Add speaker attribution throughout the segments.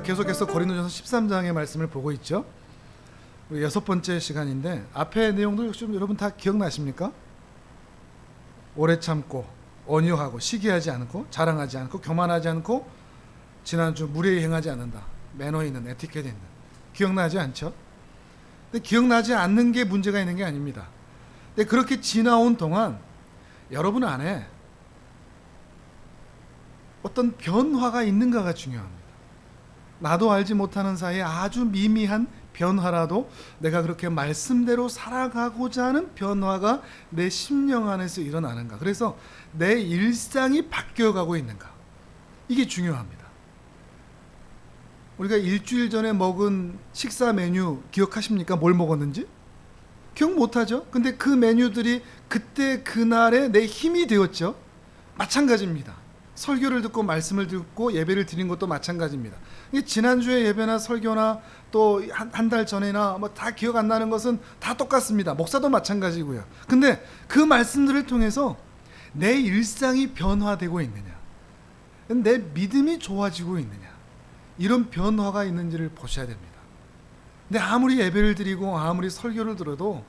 Speaker 1: 계속해서 고린도전서 13장의 말씀을 보고 있죠. 우리 6번째 시간인데 앞에 내용들 좀 여러분 다 기억나십니까? 오래 참고 온유하고 시기하지 않고 자랑하지 않고 교만하지 않고 지난주 무례히 행하지 않는다. 매너 있는 에티켓 있는. 기억나지 않죠? 근데 기억나지 않는 게 문제가 있는 게 아닙니다. 근데 그렇게 지나온 동안 여러분 안에 어떤 변화가 있는가가 중요합니다. 나도 알지 못하는 사이에 아주 미미한 변화라도 내가 그렇게 말씀대로 살아가고자 하는 변화가 내 심령 안에서 일어나는가. 그래서 내 일상이 바뀌어가고 있는가. 이게 중요합니다. 우리가 일주일 전에 먹은 식사 메뉴 기억하십니까? 뭘 먹었는지? 기억 못하죠? 근데 그 메뉴들이 그때 그날의 내 힘이 되었죠? 마찬가지입니다. 설교를 듣고 말씀을 듣고 예배를 드린 것도 마찬가지입니다. 지난주에 예배나 설교나 또 한 달 전이나 뭐 다 기억 안 나는 것은 다 똑같습니다. 목사도 마찬가지고요. 근데 그 말씀들을 통해서 내 일상이 변화되고 있느냐, 내 믿음이 좋아지고 있느냐, 이런 변화가 있는지를 보셔야 됩니다. 근데 아무리 예배를 드리고 아무리 설교를 들어도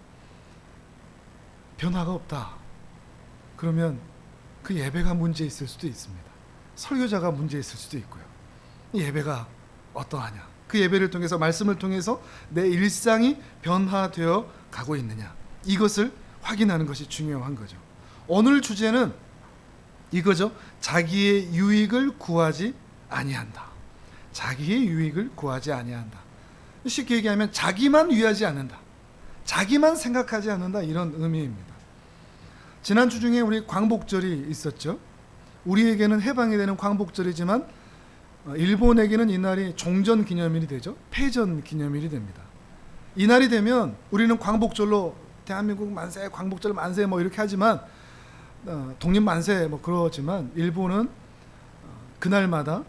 Speaker 1: 변화가 없다. 그러면 그 예배가 문제 있을 수도 있습니다. 설교자가 문제 있을 수도 있고요. 예배가 어떠하냐, 그 예배를 통해서 말씀을 통해서 내 일상이 변화되어 가고 있느냐, 이것을 확인하는 것이 중요한 거죠. 오늘 주제는 이거죠. 자기의 유익을 구하지 아니한다. 자기의 유익을 구하지 아니한다. 쉽게 얘기하면 자기만 위하지 않는다. 자기만 생각하지 않는다, 이런 의미입니다. 지난주 중에 우리 광복절이 있었죠. 우리에게는 해방이 되는 광복절이지만 일본에게는 이날이 종전 기념일이 되죠. 패전 기념일이 됩니다. 이날이 되면 우리는 광복절로 대한민국 만세, 광복절 만세 뭐 이렇게 하지만 독립 만세 뭐 그러지만 일본은 그날마다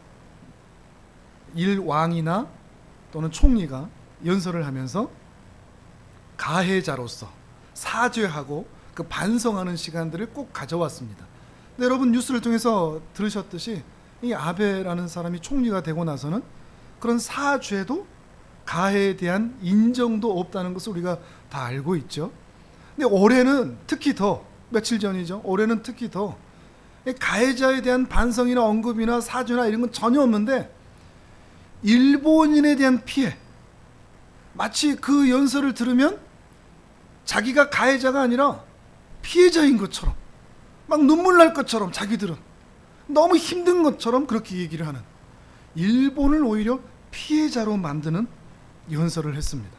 Speaker 1: 일왕이나 또는 총리가 연설을 하면서 가해자로서 사죄하고 그 반성하는 시간들을 꼭 가져왔습니다. 근데 여러분 뉴스를 통해서 들으셨듯이 이 아베라는 사람이 총리가 되고 나서는 그런 사죄도 가해에 대한 인정도 없다는 것을 우리가 다 알고 있죠. 근데 올해는 특히 더, 며칠 전이죠. 올해는 특히 더 가해자에 대한 반성이나 언급이나 사죄나 이런 건 전혀 없는데 일본인에 대한 피해, 마치 그 연설을 들으면 자기가 가해자가 아니라 피해자인 것처럼, 막 눈물 날 것처럼, 자기들은 너무 힘든 것처럼 그렇게 얘기를 하는, 일본을 오히려 피해자로 만드는 연설을 했습니다.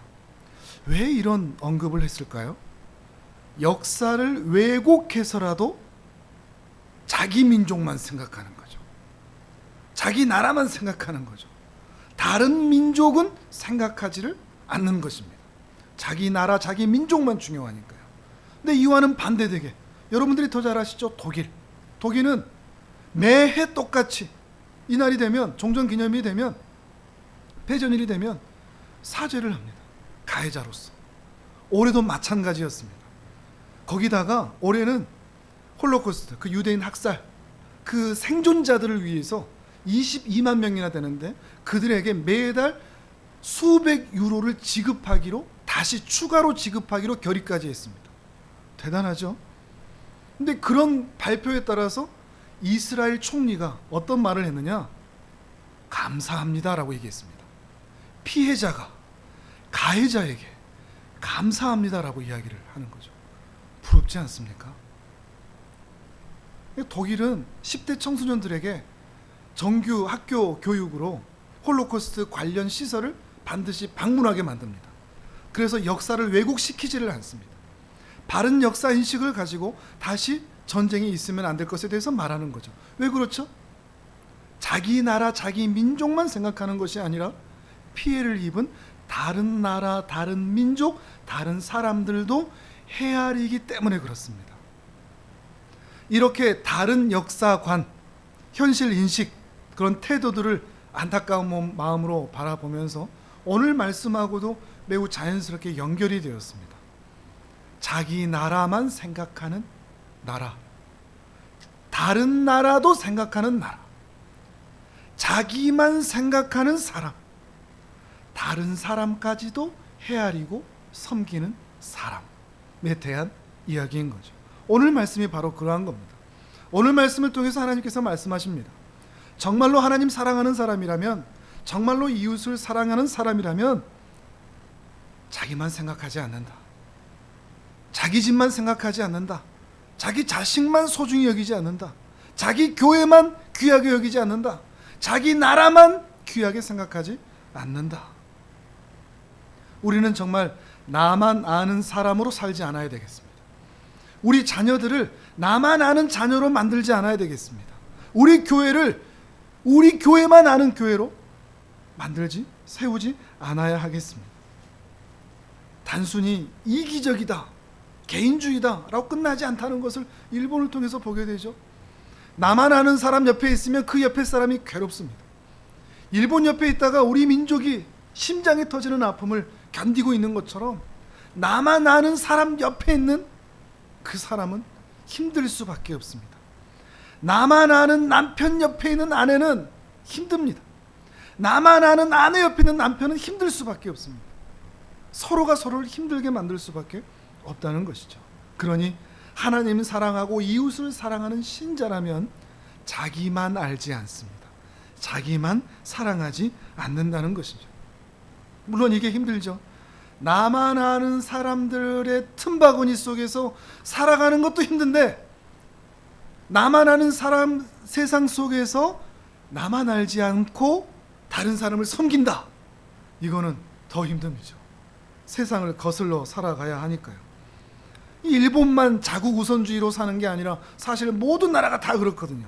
Speaker 1: 왜 이런 언급을 했을까요? 역사를 왜곡해서라도 자기 민족만 생각하는 거죠. 자기 나라만 생각하는 거죠. 다른 민족은 생각하지를 않는 것입니다. 자기 나라, 자기 민족만 중요하니까요. 근데 이와는 반대되게 여러분들이 더 잘 아시죠? 독일은 매해 똑같이 이날이 되면, 종전기념일이 되면, 패전일이 되면 사죄를 합니다. 가해자로서. 올해도 마찬가지였습니다. 거기다가 올해는 홀로코스트, 그 유대인 학살, 그 생존자들을 위해서 22만 명이나 되는데 그들에게 매달 수백 유로를 지급하기로, 다시 추가로 지급하기로 결의까지 했습니다. 대단하죠? 근데 그런 발표에 따라서 이스라엘 총리가 어떤 말을 했느냐? 감사합니다라고 얘기했습니다. 피해자가 가해자에게 감사합니다라고 이야기를 하는 거죠. 부럽지 않습니까? 독일은 10대 청소년들에게 정규 학교 교육으로 홀로코스트 관련 시설을 반드시 방문하게 만듭니다. 그래서 역사를 왜곡시키지를 않습니다. 바른 역사 인식을 가지고 다시 전쟁이 있으면 안 될 것에 대해서 말하는 거죠. 왜 그렇죠? 자기 나라, 자기 민족만 생각하는 것이 아니라 피해를 입은 다른 나라, 다른 민족, 다른 사람들도 헤아리기 때문에 그렇습니다. 이렇게 다른 역사관, 현실 인식, 그런 태도들을 안타까운 마음으로 바라보면서 오늘 말씀하고도 매우 자연스럽게 연결이 되었습니다. 자기 나라만 생각하는 나라, 다른 나라도 생각하는 나라, 자기만 생각하는 사람, 다른 사람까지도 헤아리고 섬기는 사람에 대한 이야기인 거죠. 오늘 말씀이 바로 그러한 겁니다. 오늘 말씀을 통해서 하나님께서 말씀하십니다. 정말로 하나님 사랑하는 사람이라면, 정말로 이웃을 사랑하는 사람이라면 자기만 생각하지 않는다. 자기 집만 생각하지 않는다. 자기 자식만 소중히 여기지 않는다. 자기 교회만 귀하게 여기지 않는다. 자기 나라만 귀하게 생각하지 않는다. 우리는 정말 나만 아는 사람으로 살지 않아야 되겠습니다. 우리 자녀들을 나만 아는 자녀로 만들지 않아야 되겠습니다. 우리 교회를 우리 교회만 아는 교회로 만들지, 세우지 않아야 하겠습니다. 단순히 이기적이다, 개인주의다 라고 끝나지 않다는 것을 일본을 통해서 보게 되죠. 나만 아는 사람 옆에 있으면 그 옆에 사람이 괴롭습니다. 일본 옆에 있다가 우리 민족이 심장이 터지는 아픔을 견디고 있는 것처럼 나만 아는 사람 옆에 있는 그 사람은 힘들 수밖에 없습니다. 나만 아는 남편 옆에 있는 아내는 힘듭니다. 나만 아는 아내 옆에 있는 남편은 힘들 수밖에 없습니다. 서로가 서로를 힘들게 만들 수밖에 없다는 것이죠. 그러니 하나님을 사랑하고 이웃을 사랑하는 신자라면 자기만 알지 않습니다. 자기만 사랑하지 않는다는 것이죠. 물론 이게 힘들죠. 나만 아는 사람들의 틈바구니 속에서 살아가는 것도 힘든데, 나만 아는 사람 세상 속에서 나만 알지 않고 다른 사람을 섬긴다. 이거는 더 힘듭니다. 세상을 거슬러 살아가야 하니까요. 일본만 자국 우선주의로 사는 게 아니라 사실 모든 나라가 다 그렇거든요.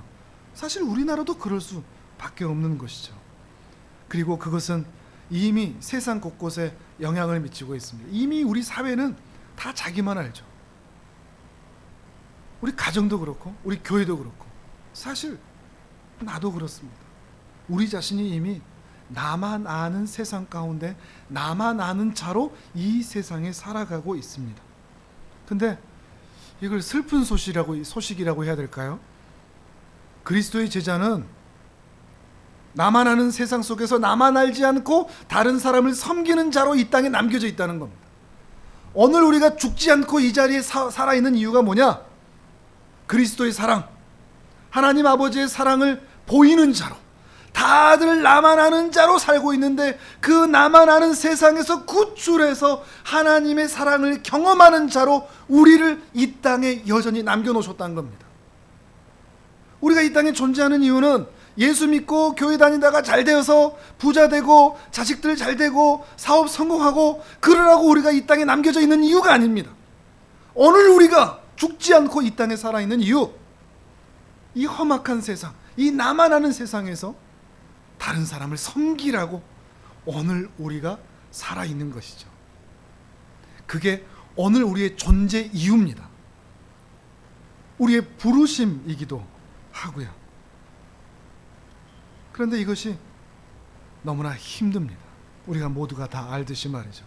Speaker 1: 사실 우리나라도 그럴 수밖에 없는 것이죠. 그리고 그것은 이미 세상 곳곳에 영향을 미치고 있습니다. 이미 우리 사회는 다 자기만 알죠. 우리 가정도 그렇고 우리 교회도 그렇고 사실 나도 그렇습니다. 우리 자신이 이미 나만 아는 세상 가운데 나만 아는 자로 이 세상에 살아가고 있습니다. 근데 이걸 슬픈 소식이라고 해야 될까요? 그리스도의 제자는 나만 아는 세상 속에서 나만 알지 않고 다른 사람을 섬기는 자로 이 땅에 남겨져 있다는 겁니다. 오늘 우리가 죽지 않고 이 자리에 살아있는 이유가 뭐냐? 그리스도의 사랑, 하나님 아버지의 사랑을 보이는 자로, 다들 나만 아는 자로 살고 있는데 그 나만 아는 세상에서 구출해서 하나님의 사랑을 경험하는 자로 우리를 이 땅에 여전히 남겨놓으셨다는 겁니다. 우리가 이 땅에 존재하는 이유는 예수 믿고 교회 다니다가 잘 되어서 부자 되고 자식들 잘 되고 사업 성공하고 그러라고 우리가 이 땅에 남겨져 있는 이유가 아닙니다. 오늘 우리가 죽지 않고 이 땅에 살아있는 이유, 이 험악한 세상, 이 나만 아는 세상에서 다른 사람을 섬기라고 오늘 우리가 살아있는 것이죠. 그게 오늘 우리의 존재 이유입니다. 우리의 부르심이기도 하고요. 그런데 이것이 너무나 힘듭니다. 우리가 모두가 다 알듯이 말이죠.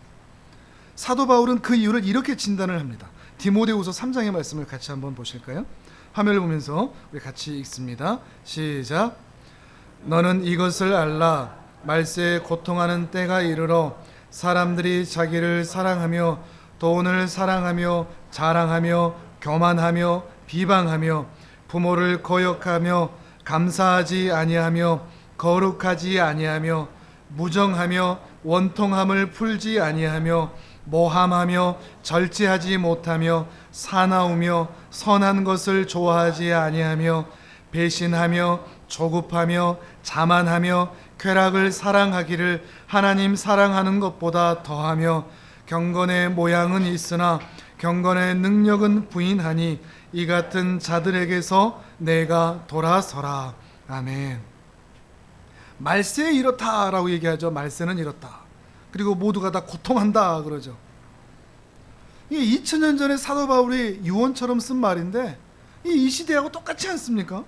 Speaker 1: 사도 바울은 그 이유를 이렇게 진단을 합니다. 디모데후서 3장의 말씀을 같이 한번 보실까요? 화면을 보면서 우리 같이 읽습니다. 시작. 너는 이것을 알라. 말세에 고통하는 때가 이르러 사람들이 자기를 사랑하며 돈을 사랑하며 자랑하며 교만하며 비방하며 부모를 거역하며 감사하지 아니하며 거룩하지 아니하며 무정하며 원통함을 풀지 아니하며 모함하며 절제하지 못하며 사나우며 선한 것을 좋아하지 아니하며 배신하며 조급하며 자만하며 쾌락을 사랑하기를 하나님 사랑하는 것보다 더하며 경건의 모양은 있으나 경건의 능력은 부인하니 이 같은 자들에게서 내가 돌아서라. 아멘. 말세에 이렇다라고 얘기하죠. 말세는 이렇다. 그리고 모두가 다 고통한다 그러죠. 이게 2000년 전에 사도 바울이 유언처럼 쓴 말인데 이 시대하고 똑같지 않습니까?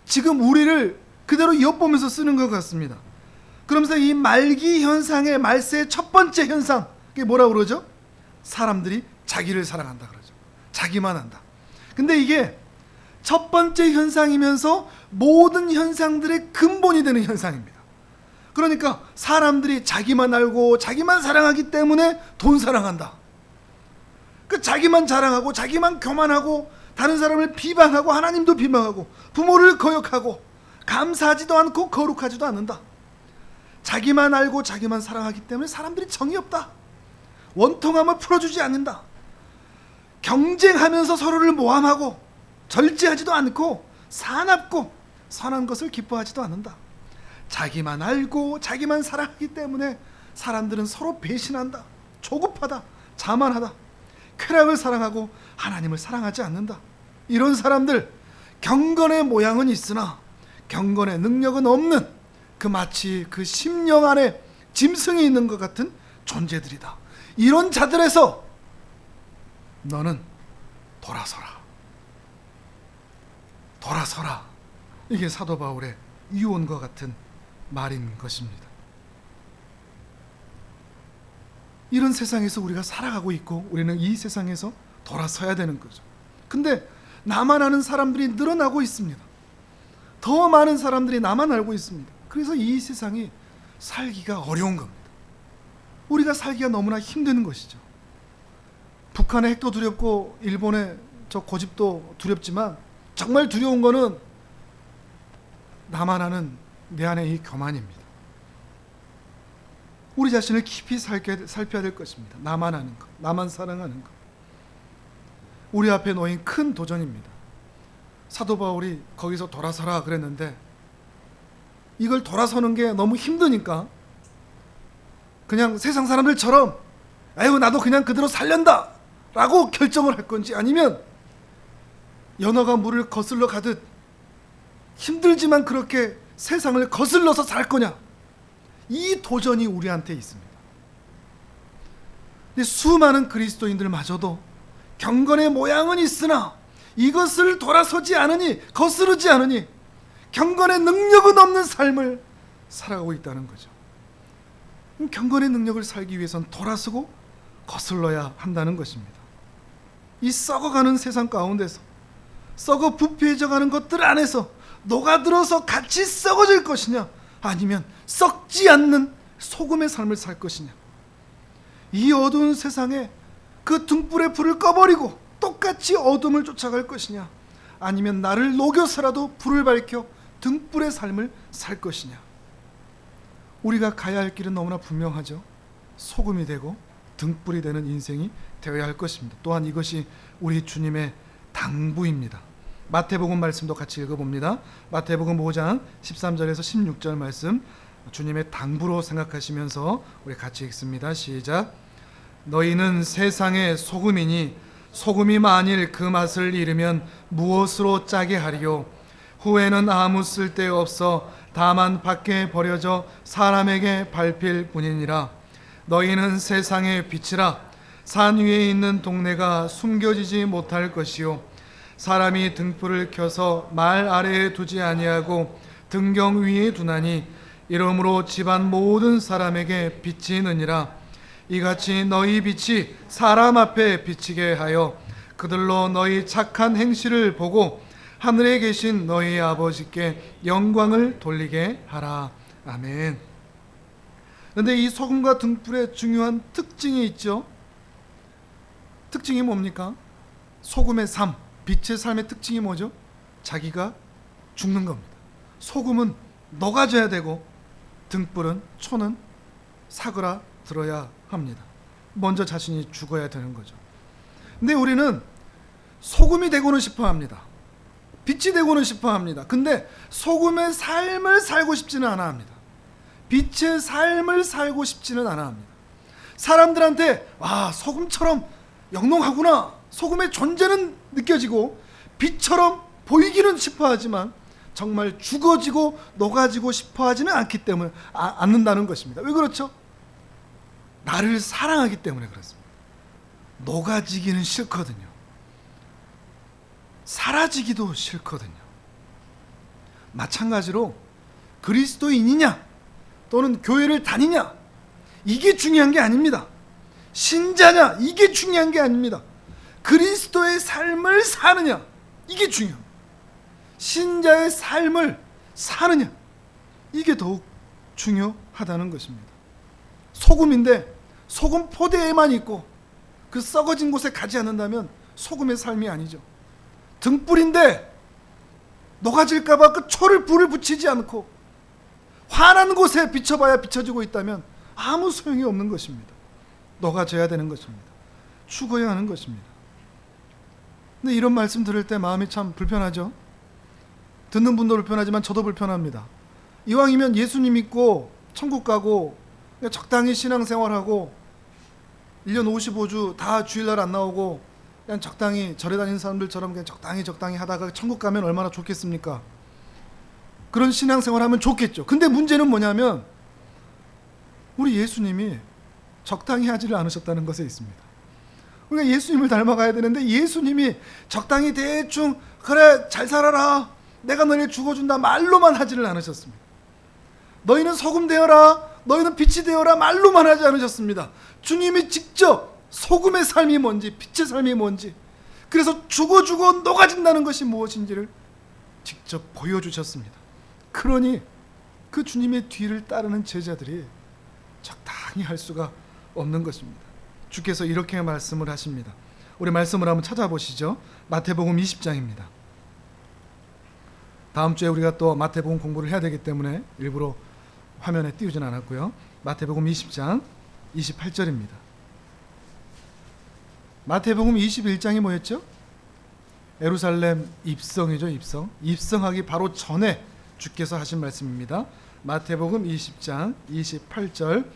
Speaker 1: 지금 우리를 그대로 엿보면서 쓰는 것 같습니다. 그러면서 이 말기 현상의 말세의 첫 번째 현상, 그게 뭐라고 그러죠? 사람들이 자기를 사랑한다 그러죠. 자기만 한다. 근데 이게 첫 번째 현상이면서 모든 현상들의 근본이 되는 현상입니다. 그러니까 사람들이 자기만 알고 자기만 사랑하기 때문에 돈 사랑한다. 그 자기만 자랑하고 자기만 교만하고 다른 사람을 비방하고 하나님도 비방하고 부모를 거역하고 감사하지도 않고 거룩하지도 않는다. 자기만 알고 자기만 사랑하기 때문에 사람들이 정이 없다. 원통함을 풀어주지 않는다. 경쟁하면서 서로를 모함하고 절제하지도 않고 사납고 선한 것을 기뻐하지도 않는다. 자기만 알고 자기만 사랑하기 때문에 사람들은 서로 배신한다. 조급하다. 자만하다. 쾌락을 사랑하고 하나님을 사랑하지 않는다. 이런 사람들, 경건의 모양은 있으나 경건의 능력은 없는, 그 마치 그 심령 안에 짐승이 있는 것 같은 존재들이다. 이런 자들에서 너는 돌아서라. 돌아서라. 이게 사도 바울의 유언과 같은 말인 것입니다. 이런 세상에서 우리가 살아가고 있고 우리는 이 세상에서 돌아서야 되는 거죠. 근데 나만 아는 사람들이 늘어나고 있습니다. 더 많은 사람들이 나만 알고 있습니다. 그래서 이 세상이 살기가 어려운 겁니다. 우리가 살기가 너무나 힘든 것이죠. 북한의 핵도 두렵고 일본의 저 고집도 두렵지만 정말 두려운 거는 나만 아는 내 안의 이 교만입니다. 우리 자신을 깊이 살펴야 될 것입니다. 나만 아는 것, 나만 사랑하는 것. 우리 앞에 놓인 큰 도전입니다. 사도 바울이 거기서 돌아서라 그랬는데 이걸 돌아서는 게 너무 힘드니까 그냥 세상 사람들처럼 아유 나도 그냥 그대로 살련다 라고 결정을 할 건지, 아니면 연어가 물을 거슬러 가듯 힘들지만 그렇게 세상을 거슬러서 살 거냐, 이 도전이 우리한테 있습니다. 근데 수많은 그리스도인들마저도 경건의 모양은 있으나 이것을 돌아서지 않으니, 거스르지 않으니 경건의 능력은 없는 삶을 살아가고 있다는 거죠. 경건의 능력을 살기 위해서는 돌아서고 거슬러야 한다는 것입니다. 이 썩어가는 세상 가운데서, 썩어 부패해져가는 것들 안에서 녹아들어서 같이 썩어질 것이냐, 아니면 썩지 않는 소금의 삶을 살 것이냐. 이 어두운 세상에 그 등불의 불을 꺼버리고 똑같이 어둠을 쫓아갈 것이냐, 아니면 나를 녹여서라도 불을 밝혀 등불의 삶을 살 것이냐. 우리가 가야 할 길은 너무나 분명하죠. 소금이 되고 등불이 되는 인생이 되어야 할 것입니다. 또한 이것이 우리 주님의 당부입니다. 마태복음 말씀도 같이 읽어봅니다. 마태복음 5장 13절에서 16절 말씀, 주님의 당부로 생각하시면서 우리 같이 읽습니다. 시작. 너희는 세상의 소금이니 소금이 만일 그 맛을 잃으면 무엇으로 짜게 하리요. 후에는 아무 쓸데없어 다만 밖에 버려져 사람에게 밟힐 뿐이니라. 너희는 세상의 빛이라. 산 위에 있는 동네가 숨겨지지 못할 것이요, 사람이 등불을 켜서 말 아래에 두지 아니하고 등경 위에 두나니 이러므로 집안 모든 사람에게 비치느니라. 이같이 너희 빛이 사람 앞에 비치게 하여 그들로 너희 착한 행실을 보고 하늘에 계신 너희 아버지께 영광을 돌리게 하라. 아멘. 그런데 이 소금과 등불의 중요한 특징이 있죠. 특징이 뭡니까? 소금의 삶, 빛의 삶의 특징이 뭐죠? 자기가 죽는 겁니다. 소금은 녹아져야 되고 등불은, 초는 사그라들어야 합니다. 먼저 자신이 죽어야 되는 거죠. 근데 우리는 소금이 되고는 싶어 합니다. 빛이 되고는 싶어 합니다. 근데 소금의 삶을 살고 싶지는 않아 합니다. 빛의 삶을 살고 싶지는 않아 합니다. 사람들한테 소금처럼 영롱하구나, 소금의 존재는 느껴지고 빛처럼 보이기는 싶어 하지만 정말 죽어지고 녹아지고 싶어 하지는 않기 때문에 않는다는 것입니다. 왜 그렇죠? 나를 사랑하기 때문에 그렇습니다. 녹아지기는 싫거든요. 사라지기도 싫거든요. 마찬가지로 그리스도인이냐 또는 교회를 다니냐, 이게 중요한 게 아닙니다. 신자냐, 이게 중요한 게 아닙니다. 그리스도의 삶을 사느냐, 이게 중요합니다. 신자의 삶을 사느냐, 이게 더욱 중요하다는 것입니다. 소금인데 소금 포대에만 있고 그 썩어진 곳에 가지 않는다면 소금의 삶이 아니죠. 등불인데 녹아질까봐 그 초를 불을 붙이지 않고 환한 곳에 비춰봐야 비춰지고 있다면 아무 소용이 없는 것입니다. 녹아져야 되는 것입니다. 죽어야 하는 것입니다. 근데 이런 말씀 들을 때 마음이 참 불편하죠. 듣는 분도 불편하지만 저도 불편합니다. 이왕이면 예수님 믿고 천국 가고 그냥 적당히 신앙생활하고 1년 55주 다 주일날 안 나오고 그냥 적당히 절에 다니는 사람들처럼 그냥 적당히 하다가 천국 가면 얼마나 좋겠습니까? 그런 신앙생활하면 좋겠죠. 근데 문제는 뭐냐면 우리 예수님이 적당히 하지를 않으셨다는 것에 있습니다. 우리가 예수님을 닮아가야 되는데 예수님이 적당히 대충 그래 잘 살아라, 내가 너희를 죽어준다 말로만 하지를 않으셨습니다. 너희는 소금 되어라, 너희는 빛이 되어라 말로만 하지 않으셨습니다. 주님이 직접 소금의 삶이 뭔지 빛의 삶이 뭔지, 그래서 죽어 녹아진다는 것이 무엇인지를 직접 보여주셨습니다. 그러니 그 주님의 뒤를 따르는 제자들이 적당히 할 수가 없는 것입니다. 주께서 이렇게 말씀을 하십니다. 우리 말씀을 한번 찾아보시죠. 마태복음 20장입니다. 다음 주에 우리가 또 마태복음 공부를 해야 되기 때문에 일부러 화면에 띄우진 않았고요. 마태복음 20장 28절입니다. 마태복음 21장이 뭐였죠? 예루살렘 입성이죠. 입성하기 바로 전에 주께서 하신 말씀입니다. 마태복음 20장 28절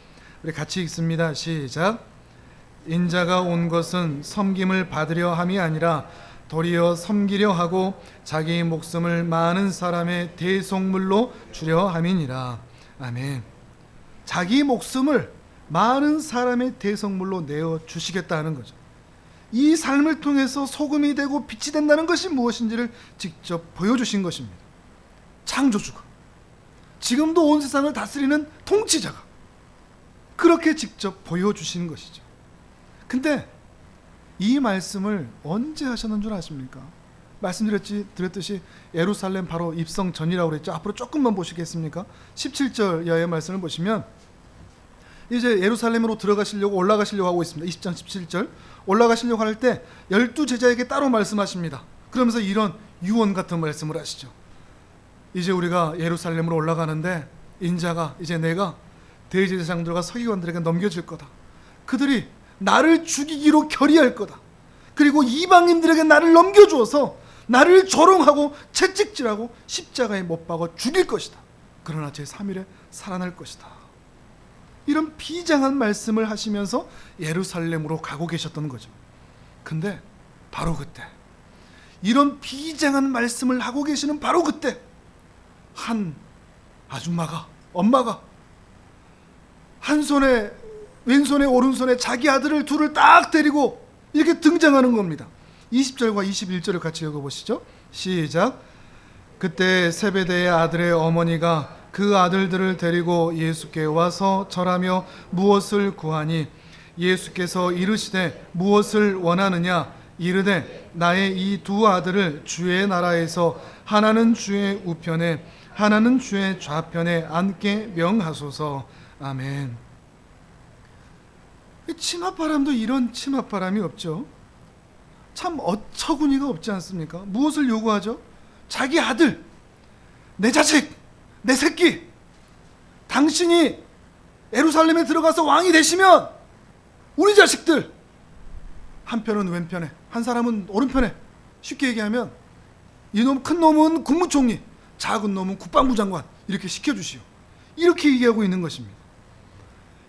Speaker 1: 우리 같이 읽습니다. 시작. 인자가 온 것은 섬김을 받으려 함이 아니라 도리어 섬기려 하고 자기 목숨을 많은 사람의 대속물로 주려 함이니라. 아멘. 자기 목숨을 많은 사람의 대속물로 내어 주시겠다는 거죠. 이 삶을 통해서 소금이 되고 빛이 된다는 것이 무엇인지를 직접 보여주신 것입니다. 창조주가, 지금도 온 세상을 다스리는 통치자가 그렇게 직접 보여주신 것이죠. 근데 이 말씀을 언제 하셨는 줄 아십니까? 말씀드렸듯이 예루살렘 바로 입성 전이라고 그랬죠. 앞으로 조금만 보시겠습니까? 17절 이하의 말씀을 보시면 이제 예루살렘으로 올라가시려고 하고 있습니다. 20장 17절 올라가시려고 할 때 12제자에게 따로 말씀하십니다. 그러면서 이런 유언 같은 말씀을 하시죠. 이제 우리가 예루살렘으로 올라가는데 인자가 이제 내가 대제사장들과 서기관들에게 넘겨질 거다. 그들이 나를 죽이기로 결의할 거다. 그리고 이방인들에게 나를 넘겨주어서 나를 조롱하고 채찍질하고 십자가에 못 박아 죽일 것이다. 그러나 제3일에 살아날 것이다. 이런 비장한 말씀을 하시면서 예루살렘으로 가고 계셨던 거죠. 근데 바로 그때, 이런 비장한 말씀을 하고 계시는 바로 그때 한 아줌마가, 엄마가 한 손에, 왼손에 오른손에 자기 아들을 둘을 딱 데리고 이렇게 등장하는 겁니다. 20절과 21절을 같이 읽어보시죠. 시작. 그때 세베대의 아들의 어머니가 그 아들들을 데리고 예수께 와서 절하며 무엇을 구하니 예수께서 이르시되 무엇을 원하느냐 이르되 나의 이 두 아들을 주의 나라에서 하나는 주의 우편에 하나는 주의 좌편에 앉게 명하소서. 아멘. 치맛바람도 이런 치맛바람이 없죠. 참 어처구니가 없지 않습니까? 무엇을 요구하죠? 자기 아들, 내 자식, 내 새끼, 당신이 예루살렘에 들어가서 왕이 되시면 우리 자식들, 한편은 왼편에, 한 사람은 오른편에, 쉽게 얘기하면 이놈 큰 놈은 국무총리, 작은 놈은 국방부 장관 이렇게 시켜주시오. 이렇게 얘기하고 있는 것입니다.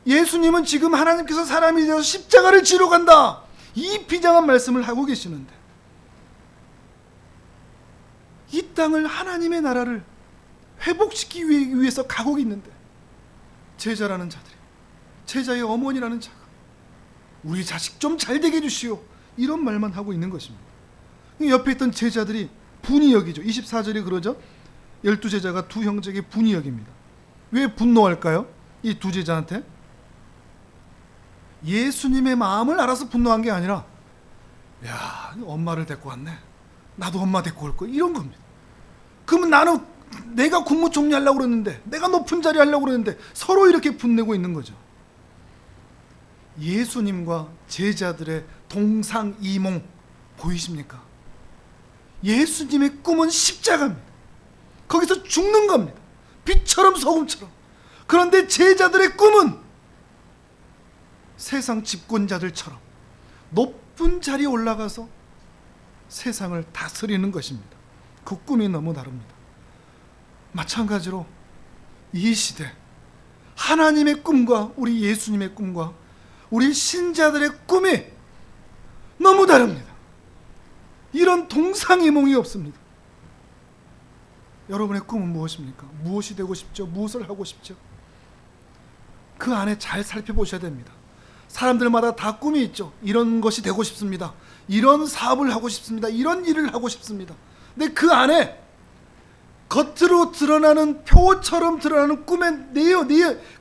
Speaker 1: 예수님은 지금 하나님께서 사람이 되어서 십자가를 지러 간다, 이 비장한 말씀을 하고 계시는데 이 땅을, 하나님의 나라를 회복시키기 위해서 가고 있는데 제자라는 자들이, 제자의 어머니라는 자가 우리 자식 좀 잘 되게 해주시오, 이런 말만 하고 있는 것입니다. 옆에 있던 제자들이 분이 여기죠. 24절이 그러죠. 12제자가 두 형제에게 분이 여깁니다. 왜 분노할까요? 이 두 제자한테 예수님의 마음을 알아서 분노한 게 아니라, 야, 엄마를 데리고 왔네, 나도 엄마 데리고 올 거야, 이런 겁니다. 그러면 나는 내가 국무총리 하려고 그러는데, 내가 높은 자리 하려고 그러는데 서로 이렇게 분내고 있는 거죠. 예수님과 제자들의 동상이몽 보이십니까? 예수님의 꿈은 십자가입니다. 거기서 죽는 겁니다. 빛처럼 소금처럼. 그런데 제자들의 꿈은 세상 집권자들처럼 높은 자리에 올라가서 세상을 다스리는 것입니다. 그 꿈이 너무 다릅니다. 마찬가지로 이 시대 하나님의 꿈과 우리 예수님의 꿈과 우리 신자들의 꿈이 너무 다릅니다. 이런 동상이몽이 없습니다. 여러분의 꿈은 무엇입니까? 무엇이 되고 싶죠? 무엇을 하고 싶죠? 그 안에 잘 살펴보셔야 됩니다. 사람들마다 다 꿈이 있죠. 이런 것이 되고 싶습니다. 이런 사업을 하고 싶습니다. 이런 일을 하고 싶습니다. 근데 그 안에 겉으로 드러나는 표처럼 드러나는 꿈의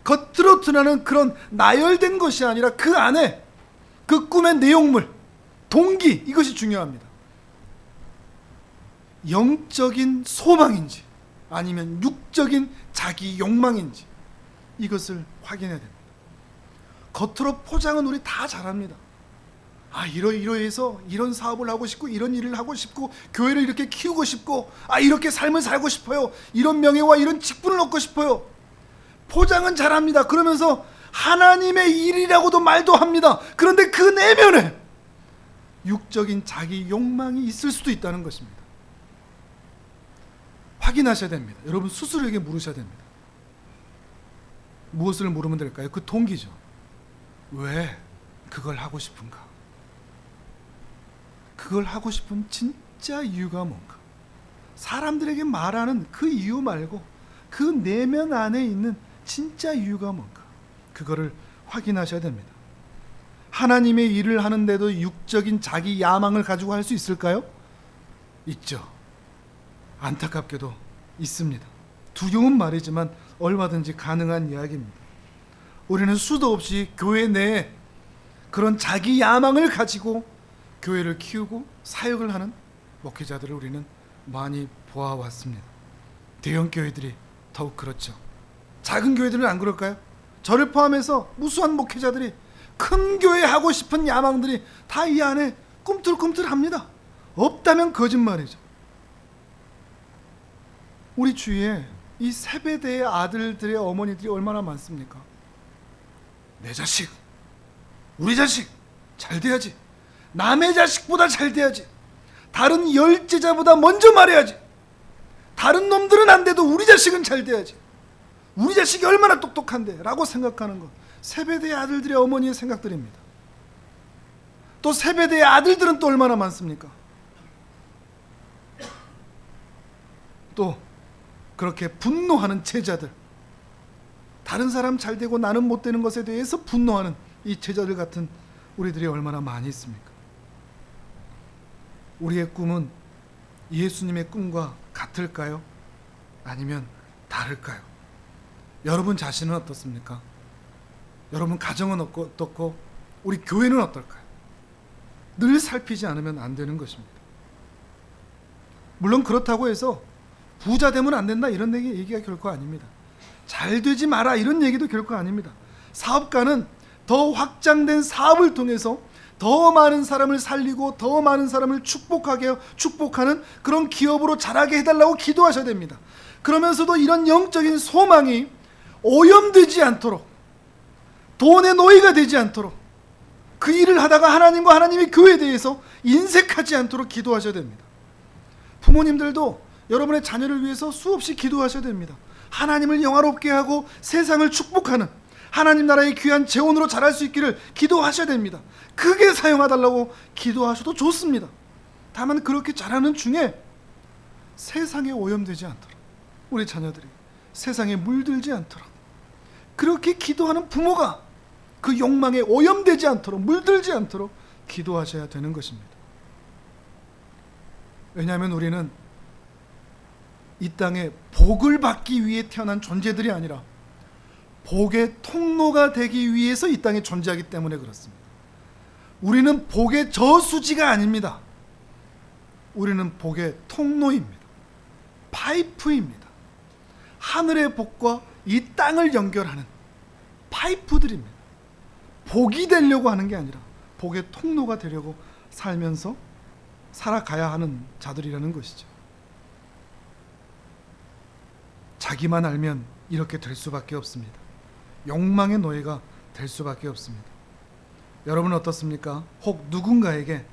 Speaker 1: 겉으로 드러나는 그런 나열된 것이 아니라 그 안에 그 꿈의 내용물, 동기, 이것이 중요합니다. 영적인 소망인지 아니면 육적인 자기 욕망인지 이것을 확인해야 됩니다. 겉으로 포장은 우리 다 잘합니다. 이러해서 이런 사업을 하고 싶고 이런 일을 하고 싶고 교회를 이렇게 키우고 싶고 이렇게 삶을 살고 싶어요. 이런 명예와 이런 직분을 얻고 싶어요. 포장은 잘합니다. 그러면서 하나님의 일이라고도 말도 합니다. 그런데 그 내면에 육적인 자기 욕망이 있을 수도 있다는 것입니다. 확인하셔야 됩니다. 여러분 스스로에게 물으셔야 됩니다. 무엇을 물으면 될까요? 그 동기죠. 왜 그걸 하고 싶은가? 그걸 하고 싶은 진짜 이유가 뭔가? 사람들에게 말하는 그 이유 말고 그 내면 안에 있는 진짜 이유가 뭔가? 그거를 확인하셔야 됩니다. 하나님의 일을 하는데도 육적인 자기 야망을 가지고 할 수 있을까요? 있죠. 안타깝게도 있습니다. 두려운 말이지만 얼마든지 가능한 이야기입니다. 우리는 수도 없이 교회 내에 그런 자기 야망을 가지고 교회를 키우고 사역을 하는 목회자들을 우리는 많이 보아왔습니다. 대형 교회들이 더욱 그렇죠. 작은 교회들은 안 그럴까요? 저를 포함해서 무수한 목회자들이 큰 교회 하고 싶은 야망들이 다 이 안에 꿈틀꿈틀합니다. 없다면 거짓말이죠. 우리 주위에 이 세배대의 아들들의 어머니들이 얼마나 많습니까? 내 자식, 우리 자식 잘 돼야지. 남의 자식보다 잘 돼야지. 다른 열제자보다 먼저 말해야지. 다른 놈들은 안 돼도 우리 자식은 잘 돼야지. 우리 자식이 얼마나 똑똑한데 라고 생각하는 것, 세배대의 아들들의 어머니의 생각들입니다. 또 세배대의 아들들은 또 얼마나 많습니까? 또 그렇게 분노하는 제자들, 다른 사람 잘 되고 나는 못 되는 것에 대해서 분노하는 이 제자들 같은 우리들이 얼마나 많이 있습니까? 우리의 꿈은 예수님의 꿈과 같을까요? 아니면 다를까요? 여러분 자신은 어떻습니까? 여러분 가정은 어떻고 우리 교회는 어떨까요? 늘 살피지 않으면 안 되는 것입니다. 물론 그렇다고 해서 부자 되면 안 된다 이런 얘기가 결코 아닙니다. 잘 되지 마라 이런 얘기도 결코 아닙니다. 사업가는 더 확장된 사업을 통해서 더 많은 사람을 살리고 더 많은 사람을 축복하는 그런 기업으로 자라게 해달라고 기도하셔야 됩니다. 그러면서도 이런 영적인 소망이 오염되지 않도록, 돈의 노예가 되지 않도록, 그 일을 하다가 하나님과 하나님의 교회에 대해서 인색하지 않도록 기도하셔야 됩니다. 부모님들도 여러분의 자녀를 위해서 수없이 기도하셔야 됩니다. 하나님을 영화롭게 하고 세상을 축복하는 하나님 나라의 귀한 재원으로 자랄 수 있기를 기도하셔야 됩니다. 크게 사용해달라고 기도하셔도 좋습니다. 다만 그렇게 자라는 중에 세상에 오염되지 않도록, 우리 자녀들이 세상에 물들지 않도록, 그렇게 기도하는 부모가 그 욕망에 오염되지 않도록, 물들지 않도록 기도하셔야 되는 것입니다. 왜냐하면 우리는 이 땅에 복을 받기 위해 태어난 존재들이 아니라 복의 통로가 되기 위해서 이 땅에 존재하기 때문에 그렇습니다. 우리는 복의 저수지가 아닙니다. 우리는 복의 통로입니다. 파이프입니다. 하늘의 복과 이 땅을 연결하는 파이프들입니다. 복이 되려고 하는 게 아니라 복의 통로가 되려고 살면서 살아가야 하는 자들이라는 것이죠. 자기만 알면 이렇게 될 수밖에 없습니다. 욕망의 노예가 될 수밖에 없습니다. 여러분은 어떻습니까? 혹 누군가에게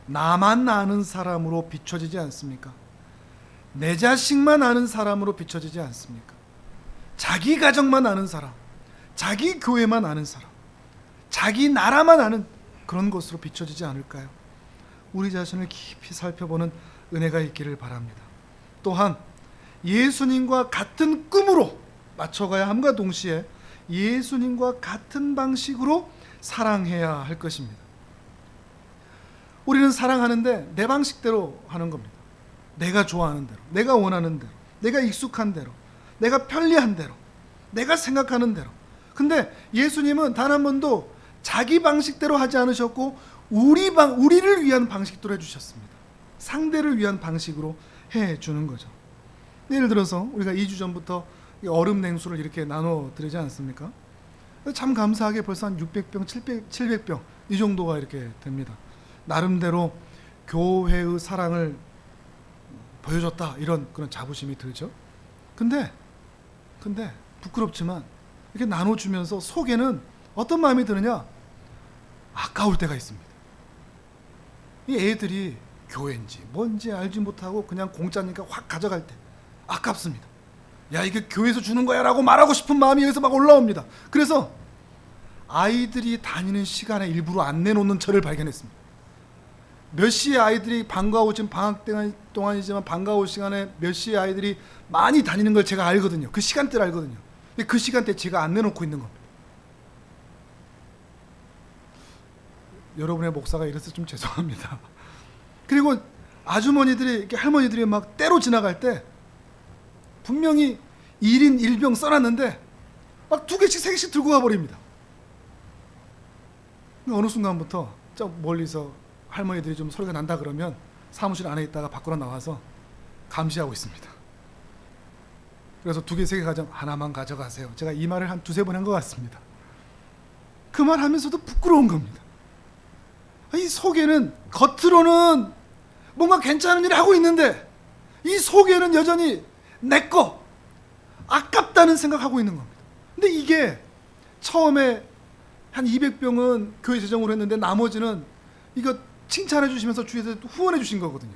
Speaker 1: 나만 아는 사람으로 비춰지지 않습니까? 내 자식만 아는 사람으로 비춰지지 않습니까? 자기 가정만 아는 사람, 자기 교회만 아는 사람, 자기 나라만 아는 그런 것으로 비춰지지 않을까요? 우리 자신을 깊이 살펴보는 은혜가 있기를 바랍니다. 또한 예수님과 같은 꿈으로 맞춰가야 함과 동시에 예수님과 같은 방식으로 사랑해야 할 것입니다. 우리는 사랑하는데 내 방식대로 하는 겁니다. 내가 좋아하는 대로, 내가 원하는 대로, 내가 익숙한 대로, 내가 편리한 대로, 내가 생각하는 대로. 근데 예수님은 단 한 번도 자기 방식대로 하지 않으셨고 우리를 위한 방식대로 해주셨습니다. 상대를 위한 방식으로 해주는 거죠. 예를 들어서 우리가 2주 전부터 얼음 냉수를 이렇게 나눠 드리지 않습니까? 참 감사하게 벌써 한 600병, 700병 이 정도가 이렇게 됩니다. 나름대로 교회의 사랑을 보여줬다 이런 그런 자부심이 들죠. 근데 부끄럽지만 이렇게 나눠주면서 속에는 어떤 마음이 드느냐? 아까울 때가 있습니다. 이 애들이 교회인지 뭔지 알지 못하고 그냥 공짜니까 확 가져갈 때 아깝습니다. 야, 이게 교회에서 주는 거야 라고 말하고 싶은 마음이 여기서 막 올라옵니다. 그래서 아이들이 다니는 시간에 일부러 안 내놓는 저를 발견했습니다. 몇 시에 아이들이 방과 후, 지금 방학 동안이지만 방과 후 시간에 몇 시에 아이들이 많이 다니는 걸 제가 알거든요. 그 시간대를 알거든요. 근데 그 시간대에 제가 안 내놓고 있는 겁니다. 여러분의 목사가 이래서 좀 죄송합니다. 그리고 아주머니들이 이렇게 할머니들이 막 때로 지나갈 때 분명히 1인 1병 써놨는데 막 2개씩 3개씩 들고 가버립니다. 어느 순간부터 저 멀리서 할머니들이 좀 소리가 난다 그러면 사무실 안에 있다가 밖으로 나와서 감시하고 있습니다. 그래서 2개, 3개 가져 하나만 가져가세요. 제가 이 말을 한 2-3번 한 것 같습니다. 그 말 하면서도 부끄러운 겁니다. 이 속에는 겉으로는 뭔가 괜찮은 일을 하고 있는데 이 속에는 여전히 내 거 아깝다는 생각하고 있는 겁니다. 근데 이게 처음에 한 200병은 교회 재정으로 했는데 나머지는 이거 칭찬해 주시면서 주위에서 후원해 주신 거거든요.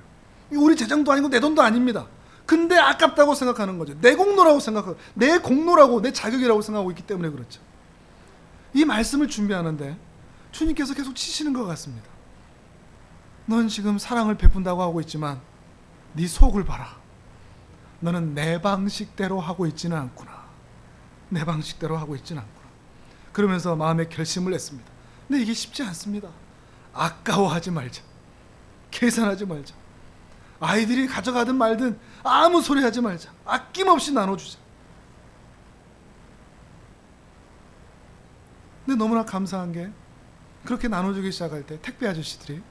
Speaker 1: 이거 우리 재정도 아니고 내 돈도 아닙니다. 근데 아깝다고 생각하는 거죠. 내 공로라고 생각하고 내 공로라고 내 자격이라고 생각하고 있기 때문에 그렇죠. 이 말씀을 준비하는데 주님께서 계속 치시는 것 같습니다. 넌 지금 사랑을 베푼다고 하고 있지만 네 속을 봐라. 너는 내 방식대로 하고 있지는 않구나. 내 방식대로 하고 있지는 않구나. 그러면서 마음에 결심을 했습니다. 근데 이게 쉽지 않습니다. 아까워하지 말자. 계산하지 말자. 아이들이 가져가든 말든 아무 소리 하지 말자. 아낌없이 나눠주자. 근데 너무나 감사한 게 그렇게 나눠주기 시작할 때 택배 아저씨들이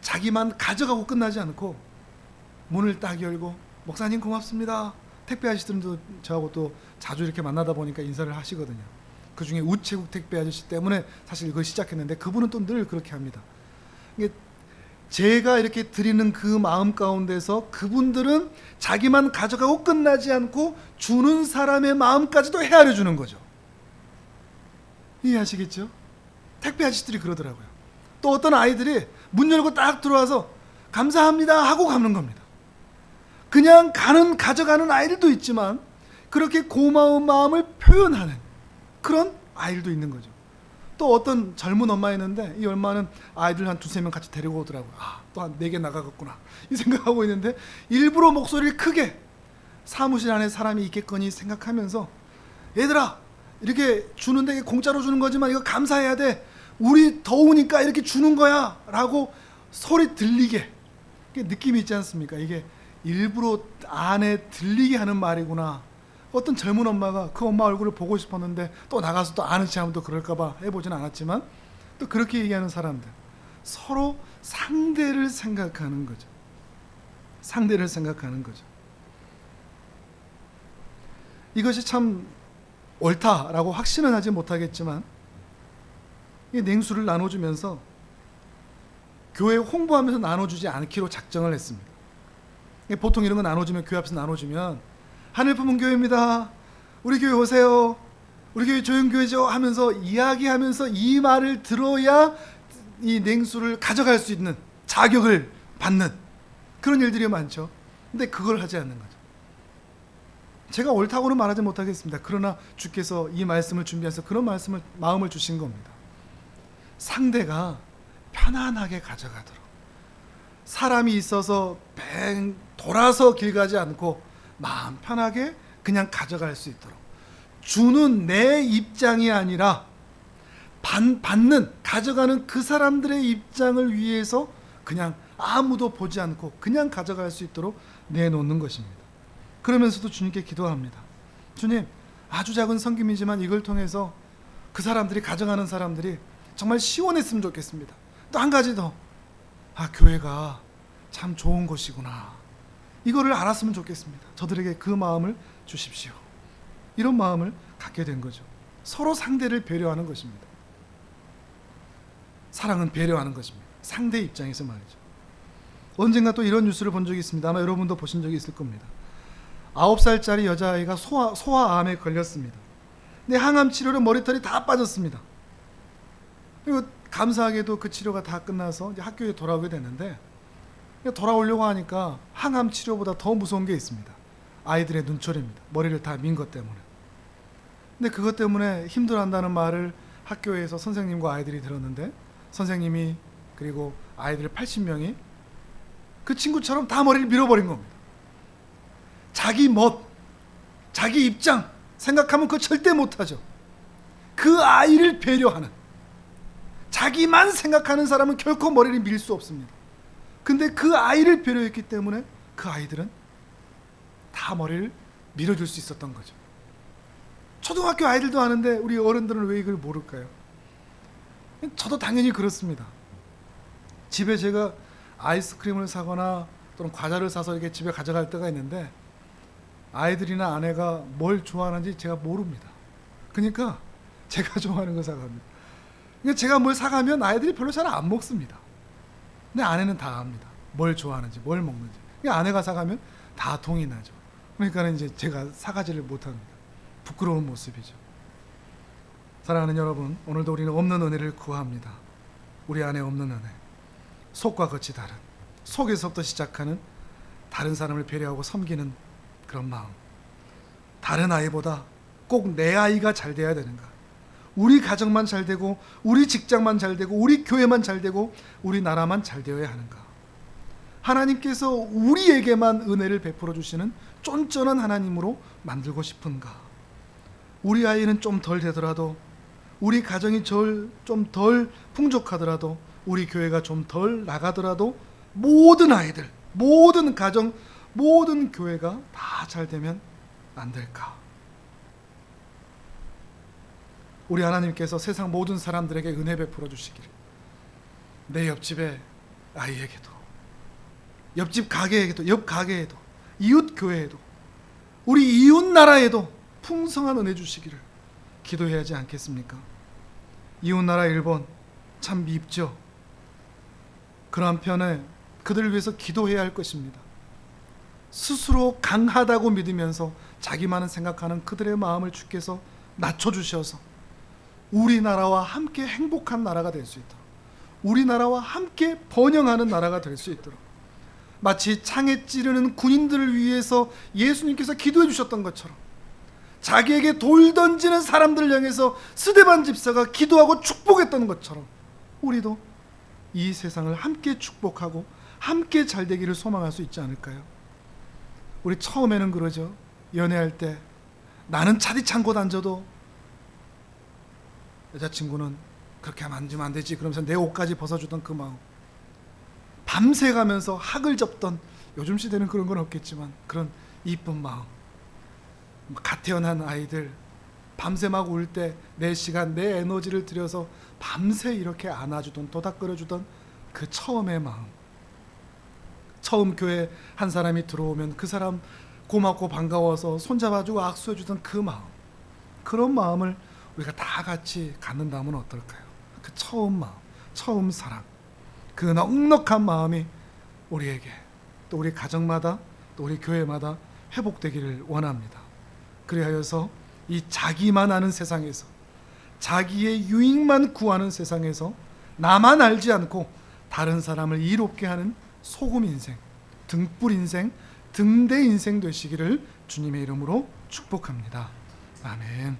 Speaker 1: 자기만 가져가고 끝나지 않고 문을 딱 열고 목사님 고맙습니다. 택배 아저씨들도 저하고 또 자주 이렇게 만나다 보니까 인사를 하시거든요. 그 중에 우체국 택배 아저씨 때문에 사실 이걸 시작했는데 그분은 또 늘 그렇게 합니다. 이게 제가 이렇게 드리는 그 마음 가운데서 그분들은 자기만 가져가고 끝나지 않고 주는 사람의 마음까지도 헤아려 주는 거죠. 이해하시겠죠? 택배 아저씨들이 그러더라고요. 또 어떤 아이들이 문 열고 딱 들어와서 감사합니다 하고 가는 겁니다. 그냥 가져가는 아이들도 있지만 그렇게 고마운 마음을 표현하는 그런 아이들도 있는 거죠. 또 어떤 젊은 엄마였는데 이 엄마는 아이들 한 2-3명 같이 데리고 오더라고요. 또 한 4개 나가겠구나 이 생각하고 있는데 일부러 목소리를 크게 사무실 안에 사람이 있겠거니 생각하면서 얘들아 이렇게 주는데 공짜로 주는 거지만 이거 감사해야 돼. 우리 더우니까 이렇게 주는 거야 라고 소리 들리게 느낌이 있지 않습니까? 이게 일부러 안에 들리게 하는 말이구나. 어떤 젊은 엄마가 그 엄마 얼굴을 보고 싶었는데 또 나가서 또 아는 체하면 또 그럴까 봐 해보진 않았지만 또 그렇게 얘기하는 사람들 서로 상대를 생각하는 거죠. 상대를 생각하는 거죠. 이것이 참 옳다라고 확신은 하지 못하겠지만 이 냉수를 나눠주면서 교회 홍보하면서 나눠주지 않기로 작정을 했습니다. 보통 이런 거 나눠주면, 교회 앞에서 나눠주면 하늘 품은 교회입니다, 우리 교회 오세요, 우리 교회 조용교회죠 하면서 이야기하면서 이 말을 들어야 이 냉수를 가져갈 수 있는 자격을 받는 그런 일들이 많죠. 근데 그걸 하지 않는 거죠. 제가 옳다고는 말하지 못하겠습니다. 그러나 주께서 이 말씀을 준비해서 그런 마음을 주신 겁니다. 상대가 편안하게 가져가도록, 사람이 있어서 뱅 돌아서 길 가지 않고 마음 편하게 그냥 가져갈 수 있도록, 주는 내 입장이 아니라 받는, 가져가는 그 사람들의 입장을 위해서 그냥 아무도 보지 않고 그냥 가져갈 수 있도록 내놓는 것입니다. 그러면서도 주님께 기도합니다. 주님, 아주 작은 섬김이지만 이걸 통해서 그 사람들이, 가져가는 사람들이 정말 시원했으면 좋겠습니다. 또 한 가지 더, 교회가 참 좋은 곳이구나, 이거를 알았으면 좋겠습니다. 저들에게 그 마음을 주십시오. 이런 마음을 갖게 된 거죠. 서로 상대를 배려하는 것입니다. 사랑은 배려하는 것입니다. 상대 입장에서 말이죠. 언젠가 또 이런 뉴스를 본 적이 있습니다. 아마 여러분도 보신 적이 있을 겁니다. 9살짜리 여자아이가 소아암에 걸렸습니다. 근데 항암 치료로 머리털이 다 빠졌습니다. 그리고 감사하게도 그 치료가 다 끝나서 이제 학교에 돌아오게 되는데, 돌아오려고 하니까 항암 치료보다 더 무서운 게 있습니다. 아이들의 눈초리입니다. 머리를 다 민 것 때문에. 근데 그것 때문에 힘들어한다는 말을 학교에서 선생님과 아이들이 들었는데, 선생님이 그리고 아이들 80명이 그 친구처럼 다 머리를 밀어버린 겁니다. 자기 멋, 자기 입장 생각하면 그거 절대 못하죠. 그 아이를 배려하는, 자기만 생각하는 사람은 결코 머리를 밀 수 없습니다. 근데 그 아이를 배려했기 때문에 그 아이들은 다 머리를 밀어줄 수 있었던 거죠. 초등학교 아이들도 아는데 우리 어른들은 왜 이걸 모를까요? 저도 당연히 그렇습니다. 집에 제가 아이스크림을 사거나 또는 과자를 사서 이렇게 집에 가져갈 때가 있는데 아이들이나 아내가 뭘 좋아하는지 제가 모릅니다. 그러니까 제가 좋아하는 거 사갑니다. 그러니까 제가 뭘 사가면 아이들이 별로 잘 안 먹습니다. 근데 아내는 다 압니다. 뭘 좋아하는지, 뭘 먹는지. 그러니까 아내가 사가면 다 동이 나죠. 그러니까 이제 제가 사가지를 못합니다. 부끄러운 모습이죠. 사랑하는 여러분, 오늘도 우리는 없는 은혜를 구합니다. 우리 안에 없는 은혜, 속과 겉이 다른, 속에서부터 시작하는 다른 사람을 배려하고 섬기는 그런 마음. 다른 아이보다 꼭 내 아이가 잘 돼야 되는가? 우리 가정만 잘 되고, 우리 직장만 잘 되고, 우리 교회만 잘 되고, 우리 나라만 잘 되어야 하는가? 하나님께서 우리에게만 은혜를 베풀어 주시는 쫀쫀한 하나님으로 만들고 싶은가? 우리 아이는 좀 덜 되더라도, 우리 가정이 좀 덜 풍족하더라도, 우리 교회가 좀 덜 나가더라도 모든 아이들, 모든 가정, 모든 교회가 다 잘 되면 안 될까? 우리 하나님께서 세상 모든 사람들에게 은혜 베풀어 주시기를, 내 옆집의 아이에게도, 옆집 가게에게도, 옆 가게에도, 이웃 교회에도, 우리 이웃 나라에도 풍성한 은혜 주시기를 기도해야 하지 않겠습니까? 이웃 나라 일본 참 밉죠. 그런 한편에 그들을 위해서 기도해야 할 것입니다. 스스로 강하다고 믿으면서 자기만을 생각하는 그들의 마음을 주께서 낮춰주셔서 우리나라와 함께 행복한 나라가 될 수 있도록, 우리나라와 함께 번영하는 나라가 될 수 있도록, 마치 창에 찌르는 군인들을 위해서 예수님께서 기도해 주셨던 것처럼, 자기에게 돌 던지는 사람들을 향해서 스데반 집사가 기도하고 축복했던 것처럼, 우리도 이 세상을 함께 축복하고 함께 잘 되기를 소망할 수 있지 않을까요? 우리 처음에는 그러죠. 연애할 때 나는 차디찬 곳 앉아도 여자친구는 그렇게 하면 앉으면 안 되지 그러면서 내 옷까지 벗어주던 그 마음, 밤새 가면서 학을 접던, 요즘 시대는 그런 건 없겠지만 그런 이쁜 마음, 갓 태어난 아이들 밤새 막 울 때 내 시간, 내 에너지를 들여서 밤새 이렇게 안아주던, 도닥거려주던 그 처음의 마음, 처음 교회 한 사람이 들어오면 그 사람 고맙고 반가워서 손잡아주고 악수해주던 그 마음, 그런 마음을 우리가 다 같이 갖는다면 어떨까요? 그 처음 마음, 처음 사랑, 그 넉넉한 마음이 우리에게, 또 우리 가정마다, 또 우리 교회마다 회복되기를 원합니다. 그리하여서 이 자기만 아는 세상에서, 자기의 유익만 구하는 세상에서 나만 알지 않고 다른 사람을 이롭게 하는 소금 인생, 등불 인생, 등대 인생 되시기를 주님의 이름으로 축복합니다. 아멘.